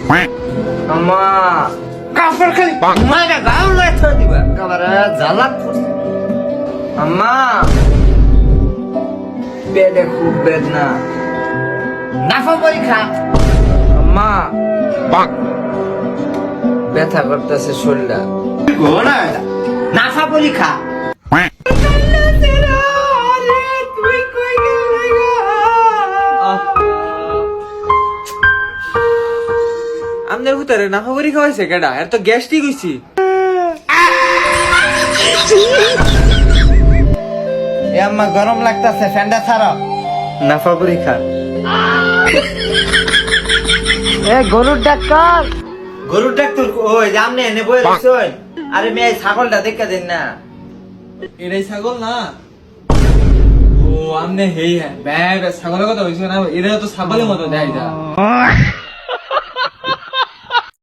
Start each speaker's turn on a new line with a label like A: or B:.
A: আম্মা কাপড় খালি মাইরা গাও লয় থ দিবা কাবারে জ্বালা আম্মা পেটে খুব বেদনা নাফা পরীক্ষা আম্মা ব্যথা করতেছে শরীরটা নাফা পরীক্ষা
B: আমনের ভিতরে নাফা পরীক্ষা হয়েছে কেডা এর তো গ্যাস্ট্রিক হইছি
A: এ আম্মা গরম লাগতেছে ফ্যানটা ছাড়ো নাফা পরীক্ষা এ গরুর ডাক্তার ওই জামনে এনে বই রইছই আরে মেয়ে ছাগলটা দেখা দেন না
B: এটাই ছাগল না ও আমনে হেই হ্যাঁ ব্যাগ ছাগলের কথা হইছে না এরা তো ছাগলের মতো দেয়